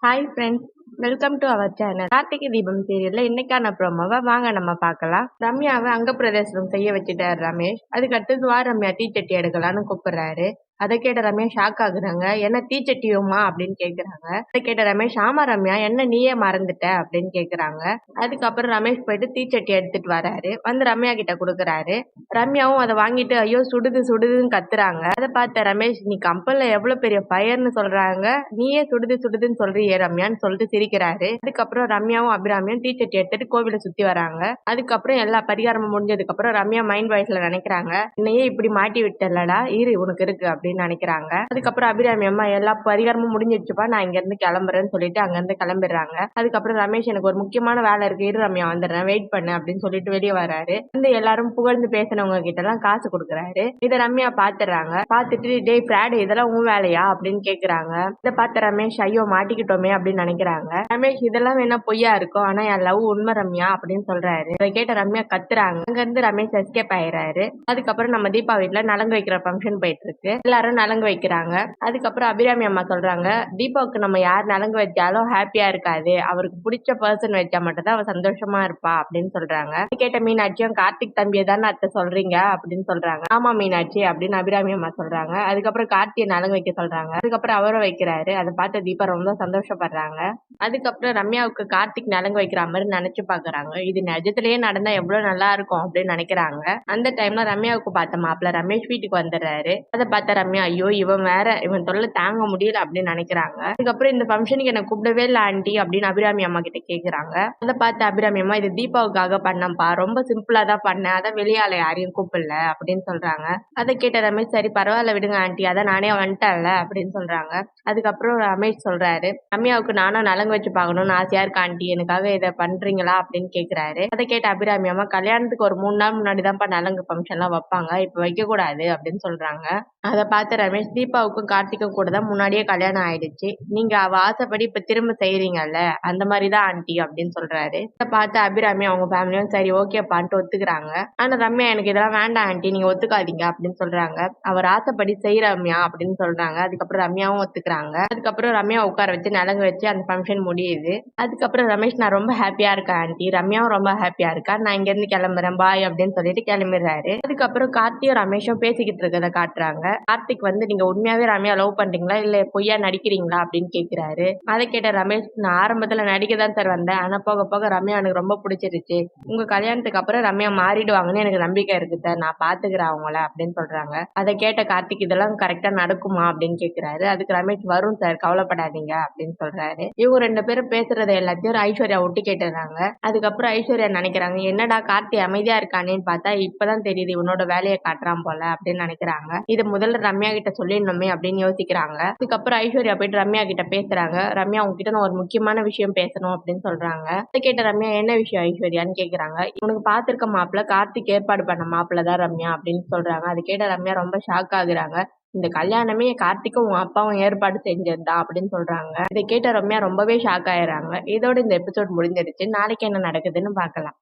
Hi friends, welcome to our channel. Karthigai Deepam சீரியல்ல இன்னைக்கான ப்ரோமோவை வாங்க நம்ம பார்க்கலாம். ரம்யாவை அங்க பிரதேசம் செய்ய வச்சுட்டாரு ரமேஷ். அதுக்கு அடுத்தது வா ரம்யா தீச்சட்டி எடுக்கலான்னு கூப்பிடுறாரு. அதை கேட்ட ரமேஷ் ஷாக் ஆகுறாங்க. என்ன தீச்சட்டியுமா அப்படின்னு கேக்குறாங்க. அதை கேட்ட ரமேஷ், ஆமா ரம்யா, என்ன நீயே மறந்துட்ட அப்படின்னு கேக்குறாங்க. அதுக்கப்புறம் ரமேஷ் போயிட்டு தீச்சட்டி எடுத்துட்டு வராரு. வந்து ரம்யா கிட்ட கொடுக்குறாரு. ரம்யாவும் அதை வாங்கிட்டு ஐயோ சுடுது சுடுதுன்னு கத்துறாங்க. அதை பார்த்த ரமேஷ், நீ கப்பல்ல எவ்வளவு பெரிய ஃபயர்னு சொல்றாங்க, நீயே சுடுது சுடுதுன்னு சொல்றியே ரம்யான்னு சொல்லிட்டு சிரிக்கிறாரு. அதுக்கப்புறம் ரம்யாவும் அபிராமியும் தீச்சட்டி எடுத்துட்டு கோவிலை சுத்தி வராங்க. அதுக்கப்புறம் எல்லா பரிகாரமும் முடிஞ்சதுக்கு அப்புறம் ரம்யா மைண்ட் வாய்ஸ்ல நினைக்கிறாங்க, என்னையே இப்படி மாட்டி விட்டலடா, இரு உனக்கு இருக்கு அப்படின்னு நினைக்கிறாங்க. அதுக்கப்புறம் அபிராமி அம்மா எல்லா பரிகாரமும் முடிஞ்சிருச்சுப்பா, நான் இங்க இருந்து கிளம்புறேன்னு சொல்லிட்டு அங்க இருந்து கிளம்பிடுறாங்க. அதுக்கப்புறம் ரமேஷ், எனக்கு ஒரு முக்கியமான வேலை இருக்கு, இரு ரம்யா வந்துடுறேன், வெயிட் பண்ணு அப்படின்னு சொல்லிட்டு வெளியே வராரு. வந்து எல்லாரும் புகழ்ந்து பேசினவங்க கிட்ட எல்லாம் காசு கொடுக்குறாரு. இதை ரம்யா பாத்துறாங்க. பாத்துட்டு, டேய் ஃப்ராடு, இதெல்லாம் உன் வேலையா அப்படின்னு கேக்குறாங்க. இதை பார்த்த ரமேஷ், ஐயோ மாட்டிக்கிட்டோமே அப்படின்னு நினைக்கிறாங்க. ரமேஷ், இதெல்லாம் வேணா பொய்யா இருக்கும், ஆனா என் லவ் உண்மை ரம்யா அப்படின்னு சொல்றாரு. இதை கேட்ட ரம்யா கத்துறாங்க. அங்க இருந்து ரமேஷ் எஸ்கேப் ஆயிடுறாரு. அதுக்கப்புறம் நம்ம தீபா வீட்டுல நலங்கு வைக்கிற ஃபங்க்ஷன் போயிட்டு இருக்கு. எல்லாரும் நலங்கு வைக்கிறாங்க. அதுக்கப்புறம் அபிராமி அம்மா சொல்றாங்க, தீபாவுக்கு நம்ம யார் நலங்கு வச்சாலும் ஹாப்பியா இருக்காது, அவருக்கு பிடிச்ச பர்சன் வச்சா மட்டும்தான் அவ சந்தோஷமா இருப்பா அப்படின்னு சொல்றாங்க. கேட்ட மீனாட்சியும், கார்த்திக் தம்பியை தானே அத்தை சொல்றீங்க அப்படின்னு சொல்றாங்க. ஆமா மீனாட்சி அப்படின்னு அபிராமி அம்மா சொல்றாங்க. அதுக்கப்புறம் கார்த்தியை நலங்கு வைக்க சொல்றாங்க. அதுக்கப்புறம் அவரை வைக்கிறாரு. அதை பார்த்து தீபா ரொம்ப சந்தோஷப்படுறாங்க. அதுக்கப்புறம் ரம்யாவுக்கு கார்த்திக் நலங்கு வைக்கிற மாதிரி நினைச்சு பாக்குறாங்க. இது நிஜத்திலேயே நடந்தா எவ்வளவு நல்லா இருக்கும் அப்படின்னு நினைக்கிறாங்க. அந்த டைம்ல ரம்யாவுக்கு பார்த்த மாப்பிள்ள ரமேஷ் வீட்டுக்கு வந்துடுறாரு. அதை பார்த்த ரம்யா, ஐயோ இவன் வேற, இவன் தொல்லை தாங்க முடியல அப்படின்னு நினைக்கிறாங்க. அதுக்கப்புறம் இந்த ஃபங்க்ஷனுக்கு என்ன கூப்பிடவே இல்லை ஆண்டி அப்படின்னு அபிராமி அம்மா கிட்ட கேக்குறாங்க. அதை பார்த்து அபிராமி அம்மா, இது தீபாவுக்காக பண்ணப்பா, ரொம்ப சிம்பிளா தான் பண்ணேன், அதான் வெளியால யாரையும் கூப்பிடல அப்படின்னு சொல்றாங்க. அதை கேட்ட ரமேஷ், சரி பரவாயில்ல விடுங்க ஆண்டி, அதான் நானே வந்துட்டேன்ல அப்படின்னு சொல்றாங்க. அதுக்கப்புறம் ரமேஷ் சொல்றாரு, ரம்யாவுக்கு நானும் நலங்கு வச்சு பார்க்கணும்னு ஆசையா இருக்கு ஆண்டி, எனக்காக இதை பண்றீங்களா அப்படின்னு கேக்குறாரு. அதை கேட்ட அபிராமி அம்மா, கல்யாணத்துக்கு ஒரு 3 நாள் முன்னாடி தான்ப்பா நலங்கு ஃபங்க்ஷன் எல்லாம் வைப்பாங்க, இப்ப வைக்க கூடாது அப்படின்னு சொல்றாங்க. அதை பார்த்த ரமேஷ், தீபாவுக்கும் கார்த்திக்கும் கூட தான் முன்னாடியே கல்யாணம் ஆயிடுச்சு, நீங்க அவ ஆசைப்படி இப்ப திரும்ப செய்யறீங்கல்ல, அந்த மாதிரிதான் ஆண்டி அப்படின்னு சொல்றாரு. இதை பார்த்து அபிராமி அவங்க ஃபேமிலியும் சரி ஓகேப்பான்ட்டு ஒத்துக்குறாங்க. ஆனா ரம்யா, எனக்கு இதெல்லாம் வேண்டாம் ஆண்டி, நீங்க ஒத்துக்காதீங்க அப்படின்னு சொல்றாங்க. அவர் ஆசைப்படி செய்ய ரம்யா அப்படின்னு சொல்றாங்க. அதுக்கப்புறம் ரம்யாவும் ஒத்துக்குறாங்க. அதுக்கப்புறம் ரம்யா உட்கார வச்சு நலங்கு வச்சு அந்த ஃபங்க்ஷன் முடியுது. அதுக்கப்புறம் ரமேஷ், நான் ரொம்ப ஹாப்பியா இருக்கேன் ஆண்டி, ரம்யாவும் ரொம்ப ஹாப்பியா இருக்கா, நான் இங்க இருந்து கிளம்புறேன் பாய் அப்படின்னு சொல்லிட்டு கிளம்பிடுறாரு. அதுக்கப்புறம் கார்த்தியும் ரமேஷும் பேசிக்கிட்டு இருக்கிறத காட்டுறாங்க. கார்த்திக் வந்து, நீங்க உண்மையாவே ரம்யா லவ் பண்றீங்களா இல்ல பொய்யா நடிக்கிறீங்களா அப்படின்னு கேக்குறாரு. அதை கேட்ட ரமேஷ், நான் ஆரம்பத்துல நடிக்க தான் சார் வந்தேன், ஆனா போக போக ரம்யா எனக்கு ரொம்ப பிடிச்சிருச்சு, உங்க கல்யாணத்துக்கு அப்புறம் ரம்யா மாறிடுவாங்கன்னு எனக்கு நம்பிக்கை இருக்கு சார், நான் பாத்துக்கிறேன் அவங்கள அப்படின்னு சொல்றாங்க. அதை கேட்ட கார்த்திக், இதெல்லாம் கரெக்டா நடக்குமா அப்படின்னு கேக்குறாரு. அதுக்கு ரமேஷ், வரும் சார் கவலைப்படாதீங்க அப்படின்னு சொல்றாரு. இவங்க 2 பேரும் பேசுறதை எல்லாத்தையும் ஐஸ்வர்யா ஒட்டு கேட்டுறாங்க. அதுக்கப்புறம் ஐஸ்வர்யா நினைக்கிறாங்க, என்னடா கார்த்தி அமைதியா இருக்கானேன்னு பார்த்தா இப்பதான் தெரியுது இவனோட வேலையை காட்டுறான் போல அப்படின்னு நினைக்கிறாங்க. இது முதல்ல ரம்யா கிட்ட சொல்லிடணுமே அப்படின்னு யோசிக்கிறாங்க. அதுக்கப்புறம் ஐஸ்வர்யா போயிட்டு ரம்யா கிட்ட பேசுறாங்க. ரம்யா, உங்ககிட்ட நான் ஒரு முக்கியமான விஷயம் பேசணும் அப்படின்னு சொல்றாங்க. அதை கேட்ட ரம்யா, என்ன விஷயம் ஐஸ்வர்யான்னு கேக்குறாங்க. உனக்கு பாத்திருக்க மாப்பிள்ள கார்த்திக் ஏற்பாடு பண்ண மாப்பிள்ள தான் ரம்யா அப்படின்னு சொல்றாங்க. அது கேட்ட ரம்யா ரொம்ப ஷாக் ஆகுறாங்க. இந்த கல்யாணமே கார்த்திக்கும் உன் அப்பாவும் ஏற்பாடு செஞ்சதுதான் அப்படின்னு சொல்றாங்க. இதை கேட்ட ரம்யா ரொம்பவே ஷாக் ஆயிடுறாங்க. இதோட இந்த எபிசோட் முடிஞ்சிருச்சு. நாளைக்கு என்ன நடக்குதுன்னு பார்க்கலாம்.